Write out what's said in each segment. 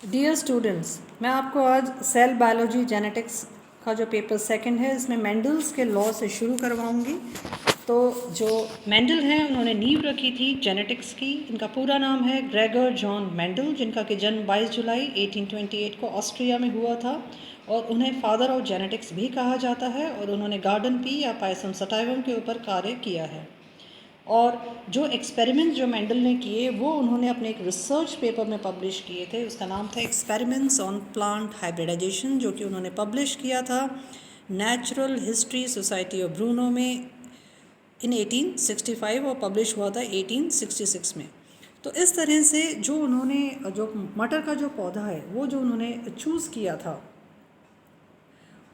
Dear students, मैं आपको आज सेल बायोलॉजी जेनेटिक्स का जो पेपर सेकंड है इसमें मेंडल्स के लॉ से शुरू करवाऊंगी। तो जो मेंडल हैं उन्होंने नींव रखी थी जेनेटिक्स की। इनका पूरा नाम है ग्रेगर जॉन मेंडल, जिनका कि जन्म 22 जुलाई 1828 को ऑस्ट्रिया में हुआ था और उन्हें फादर ऑफ जेनेटिक्स भी कहा जाता है। और उन्होंने गार्डन पी या पायसम सटाइवम के ऊपर कार्य किया है। और जो एक्सपेरिमेंट जो मेंडल ने किए वो उन्होंने अपने एक रिसर्च पेपर में पब्लिश किए थे। उसका नाम था एक्सपेरिमेंट्स ऑन प्लांट हाइब्रिडाइजेशन, जो कि उन्होंने पब्लिश किया था natural history society of Bruno में इन 1865 और पब्लिश हुआ था 1866 में। तो इस तरह से जो उन्होंने जो मटर का जो पौधा है वो जो उन्होंने चूज़ किया था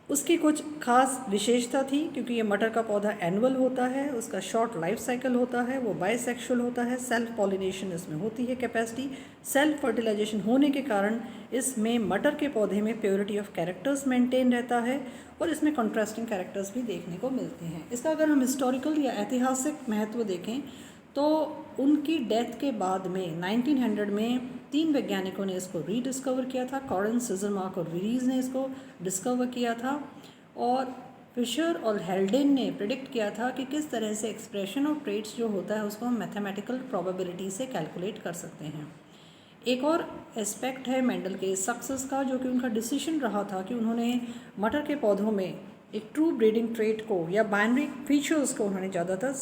उसकी कुछ खास विशेषता थी, क्योंकि ये मटर का पौधा एनुअल होता है, उसका शॉर्ट लाइफ साइकिल होता है, वो बाइसेक्सुअल होता है, सेल्फ पॉलिनेशन इसमें होती है कैपेसिटी, सेल्फ फर्टिलाइजेशन होने के कारण इसमें मटर के पौधे में प्योरिटी ऑफ कैरेक्टर्स मेंटेन रहता है और इसमें कॉन्ट्रास्टिंग कैरेक्टर्स भी देखने को मिलते हैं। इसका अगर हम हिस्टोरिकल या ऐतिहासिक महत्व देखें तो उनकी डेथ के बाद में 1900 में 3 वैज्ञानिकों ने इसको रीडिस्कवर किया था। कॉरन, सिजरमार्क और विरीज ने इसको डिस्कवर किया था और फिशर और हेल्डेन ने प्रिडिक्ट किया था कि किस तरह से एक्सप्रेशन ऑफ ट्रेट्स जो होता है उसको हम मैथमेटिकल प्रोबेबिलिटी से कैलकुलेट कर सकते हैं। एक और एस्पेक्ट है मेंडल के सक्सेस का, जो कि उनका डिसीजन रहा था कि उन्होंने मटर के पौधों में एक ट्रू ब्रीडिंग ट्रेट को या बाइनरी फीचर्स को उन्होंने ज़्यादातर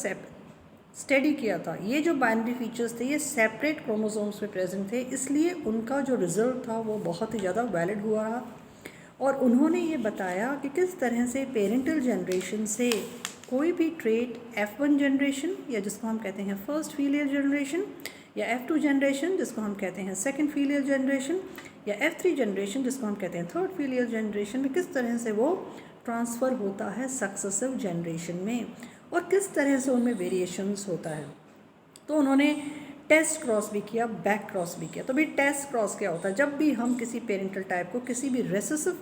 स्टडी किया था। ये जो बाइनरी फीचर्स थे ये सेपरेट क्रोमोसोम्स में प्रेजेंट थे, इसलिए उनका जो रिजल्ट था वो बहुत ही ज़्यादा वैलिड हुआ रहा। और उन्होंने ये बताया कि किस तरह से पेरेंटल जनरेशन से कोई भी ट्रेट F1 जनरेशन या जिसको हम कहते हैं फर्स्ट फीलियल जनरेशन, या F2 जनरेशन जिसको हम कहते हैं सेकंड फीलियल जनरेशन, या F3 जनरेशन जिसको हम कहते हैं थर्ड फीलियल जनरेशन में, किस तरह से वो ट्रांसफ़र होता है सक्सेसिव जनरेशन में और किस तरह से उनमें वेरिएशंस होता है। तो उन्होंने टेस्ट क्रॉस भी किया, बैक क्रॉस भी किया। तो भाई टेस्ट क्रॉस क्या होता है? जब भी हम किसी पेरेंटल टाइप को किसी भी रेसेसिव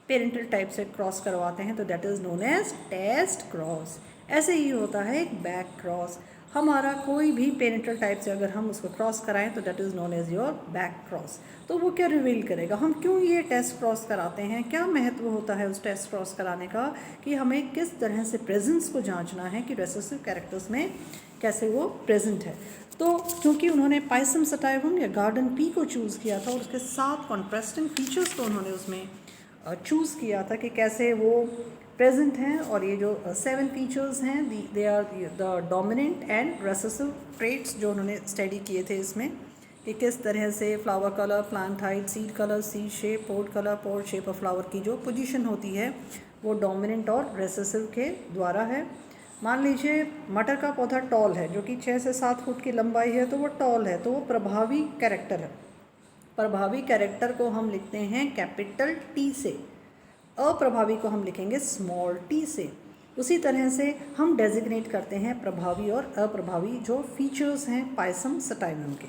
पेरेंटल टाइप से क्रॉस करवाते हैं तो that is known as test cross. ऐसे ही होता है एक बैक क्रॉस। हमारा कोई भी पेरेंटल टाइप से अगर हम उसको क्रॉस कराएं तो that is known as your back cross. तो वो क्या रिवील करेगा, हम क्यों ये टेस्ट क्रॉस कराते हैं, क्या महत्व होता है उस टेस्ट क्रॉस कराने का, कि हमें किस तरह से प्रेजेंस को जांचना है कि रेसेसिव कैरेक्टर्स में कैसे वो प्रेजेंट है। तो क्योंकि उन्होंने पायसम सटाइवम या गार्डन पी को चूज़ किया था और उसके साथ कॉन्ट्रास्टिंग फीचर्स को उन्होंने उसमें चूज़ किया था कि कैसे वो प्रेजेंट हैं, और ये जो 7 फीचर्स हैं they are the dominant and recessive traits जो उन्होंने स्टडी किए थे इसमें, कि किस तरह से flower colour, plant height, seed colour, seed shape, pod colour, pod shape of flower की जो पोजीशन होती है वो डोमिनेंट और रेसेसिव के द्वारा है। मान लीजिए मटर का पौधा टॉल है, जो कि 6 से 7 फुट की लंबाई है, तो वो टॉल है, तो वो प्रभावी कैरेक्टर है। प्रभावी कैरेक्टर को हम लिखते हैं कैपिटल टी से, अप्रभावी को हम लिखेंगे स्मॉल टी से। उसी तरह से हम डेजिग्नेट करते हैं प्रभावी और अप्रभावी जो फीचर्स हैं पायसम सटाइवम के।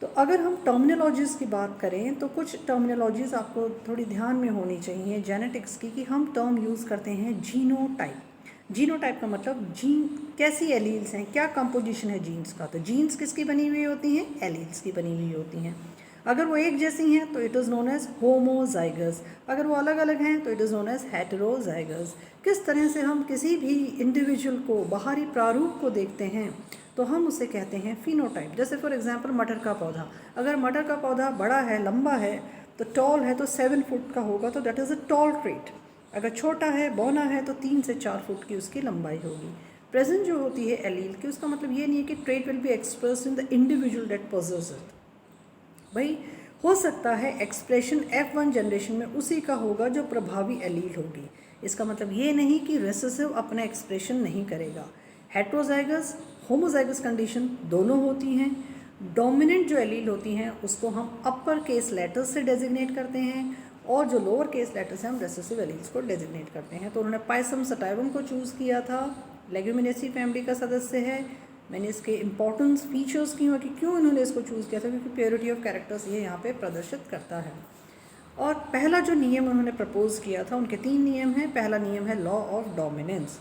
तो अगर हम टर्मिनोलॉजीज़ की बात करें तो कुछ टर्मिनोलॉजीज़ आपको थोड़ी ध्यान में होनी चाहिए जेनेटिक्स की, कि हम टर्म यूज़ करते हैं जीनोटाइप। जीनोटाइप का मतलब जीन कैसी एलील्स हैं, क्या कंपोजिशन है जीन्स का। तो जीन्स किसकी बनी हुई होती हैं? एलील्स की बनी हुई होती हैं। अगर वो एक जैसी हैं तो it is known as homozygous, अगर वो अलग अलग हैं तो it is known as heterozygous. किस तरह से हम किसी भी इंडिविजुअल को बाहरी प्रारूप को देखते हैं तो हम उसे कहते हैं फिनोटाइप। जैसे फॉर एग्जांपल मटर का पौधा, अगर मटर का पौधा बड़ा है, लंबा है, तो टॉल है तो 7 फुट का होगा, तो that is a tall trait. अगर छोटा है, बौना है, तो 3 से 4 फुट की उसकी लंबाई होगी। प्रेजेंट जो होती है एलील की, उसका मतलब ये नहीं है कि trait will be expressed in the individual that possesses it. भाई हो सकता है एक्सप्रेशन F1 जनरेशन में उसी का होगा जो प्रभावी एलील होगी। इसका मतलब ये नहीं कि रेसेसिव अपना एक्सप्रेशन नहीं करेगा। हेट्रोजाइगस, होमोजाइगस कंडीशन दोनों होती हैं। डोमिनेंट जो एलील होती हैं उसको हम अपर केस लेटर्स से डेजिग्नेट करते हैं और जो लोअर केस लेटर्स से हम रेसेसिव एलील्स को डेजिग्नेट करते हैं। तो उन्होंने पायसम सटाइवम को चूज़ किया था, लेग्यूमिनेसी फैमिली का सदस्य है। मैंने इसके इम्पॉर्टेंस फीचर्स की हुआ कि क्यों इन्होंने इसको चूज़ किया था, क्योंकि प्योरिटी ऑफ कैरेक्टर्स ये यहाँ पे प्रदर्शित करता है। और पहला जो नियम उन्होंने प्रपोज किया था, उनके 3 नियम हैं। पहला नियम है लॉ ऑफ डोमिनेंस।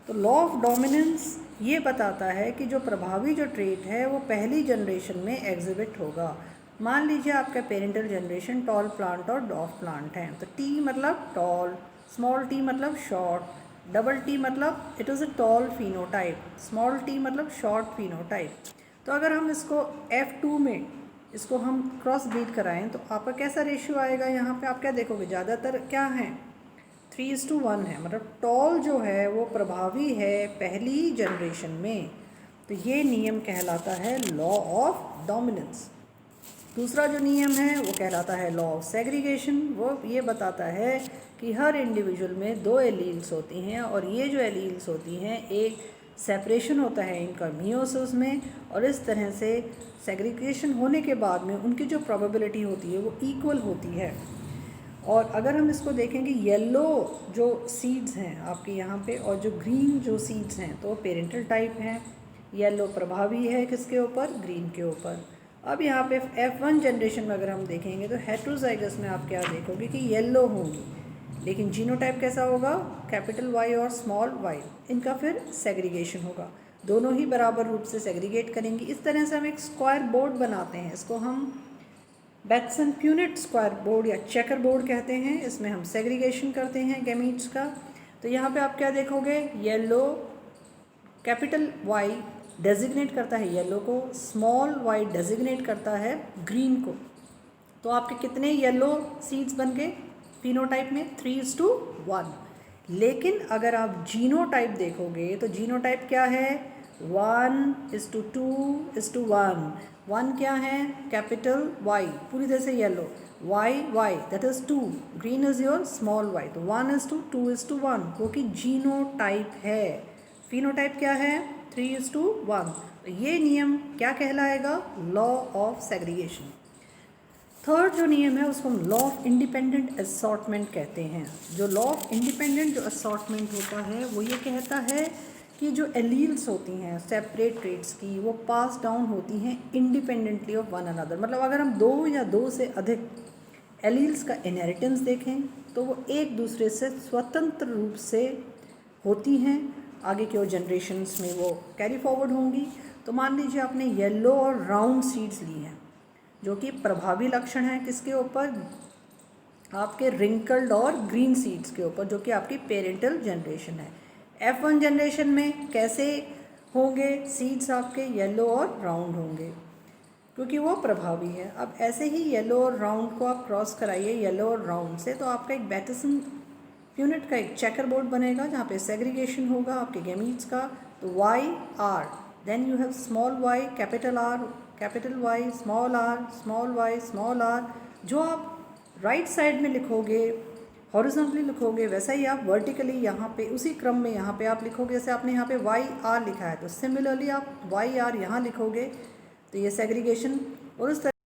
तो लॉ ऑफ डोमिनेंस ये बताता है कि जो प्रभावी जो ट्रेट है वो पहली जनरेशन में एग्जिबिट होगा। मान लीजिए आपका पेरेंटल जनरेशन टॉल प्लांट और डॉफ प्लांट है, तो टी मतलब टॉल, स्मॉल टी मतलब शॉर्ट, डबल टी मतलब it is a tall phenotype, small T मतलब शॉर्ट फिनोटाइप। तो अगर हम इसको F2 में इसको हम क्रॉस ब्रीड कराएं तो आपका कैसा रेशियो आएगा? यहाँ पे आप क्या देखोगे, ज़्यादातर क्या है, 3:1 है, मतलब टॉल जो है वो प्रभावी है पहली जनरेशन में। तो ये नियम कहलाता है लॉ ऑफ डोमिनेंस। दूसरा जो नियम है वो कहलाता है लॉ ऑफ सेग्रीगेशन। वो ये बताता है कि हर इंडिविजुअल में 2 एलील्स होती हैं और ये जो एलील्स होती हैं एक सेपरेशन होता है इनका मियोसिस में, और इस तरह से सेग्रीगेशन होने के बाद में उनकी जो प्रोबेबिलिटी होती है वो इक्वल होती है। और अगर हम इसको देखेंगे येलो जो सीड्स हैं आपके यहाँ पे और जो ग्रीन जो सीड्स हैं तो पेरेंटल टाइप हैं, येलो प्रभावी है किसके ऊपर, ग्रीन के ऊपर। अब यहाँ पे F1 जनरेशन में अगर हम देखेंगे तो हेट्रोजाइगस में आप क्या देखोगे कि येलो होंगी, लेकिन जीनोटाइप कैसा होगा, कैपिटल Y और स्मॉल y, इनका फिर सेग्रीगेशन होगा, दोनों ही बराबर रूप से सेग्रीगेट करेंगी। इस तरह से हम एक स्क्वायर बोर्ड बनाते हैं, इसको हम बैट्सन प्यूनेट स्क्वायर बोर्ड या चेकर बोर्ड कहते हैं। इसमें हम सेग्रीगेशन करते हैं गैमीट्स का। तो यहाँ पे आप क्या देखोगे, येलो कैपिटल Y डेजिग्नेट करता है येलो को, स्मॉल y डेजिग्नेट करता है ग्रीन को। तो आपके कितने येलो सीड्स बन गए फिनोटाइप में, 3:1। लेकिन अगर आप जीनोटाइप देखोगे तो जीनोटाइप क्या है, 1:2:1। 1 क्या है, कैपिटल Y पूरी तरह से yellow, y that is 2, green is your small y, तो 1:2:1 वो कि जीनोटाइप है। फिनोटाइप क्या है, 3:1। तो ये नियम क्या कहलाएगा, लॉ ऑफ सेग्रीगेशन। थर्ड जो नियम है उसको हम लॉ ऑफ इंडिपेंडेंट असॉर्टमेंट कहते हैं। जो लॉ ऑफ इंडिपेंडेंट जो असॉर्टमेंट होता है वो ये कहता है कि जो एलील्स होती हैं सेपरेट ट्रेट्स की वो पास डाउन होती हैं इंडिपेंडेंटली ऑफ वन अनदर। मतलब अगर हम 2 या 2 से अधिक एलील्स का इनहेरिटेंस देखें तो वो एक दूसरे से स्वतंत्र रूप से होती हैं, आगे की और जनरेशन्स में वो कैरी फॉरवर्ड होंगी। तो मान लीजिए आपने येलो और राउंड सीड्स ली हैं जो कि प्रभावी लक्षण है किसके ऊपर, आपके रिंकल्ड और ग्रीन सीड्स के ऊपर, जो कि आपकी पेरेंटल जनरेशन है। F1 जनरेशन में कैसे होंगे सीड्स, आपके येलो और राउंड होंगे क्योंकि वो प्रभावी है। अब ऐसे ही येलो और राउंड को आप क्रॉस कराइए येलो और राउंड से, तो आपका एक बैटिसन प्यूनेट का एक चेकर बोर्ड बनेगा जहाँ पे सेग्रीगेशन होगा आपके गैमीट्स का। तो YR, then you have small y capital R capital Y, small y small r। जो आप राइट साइड में लिखोगे हॉरिजॉन्टली लिखोगे वैसा ही आप वर्टिकली यहाँ पे उसी क्रम में यहाँ पे आप लिखोगे। जैसे आपने यहाँ पे YR लिखा है तो सिमिलरली आप YR यहाँ लिखोगे। तो ये सेग्रीगेशन, और उस तरह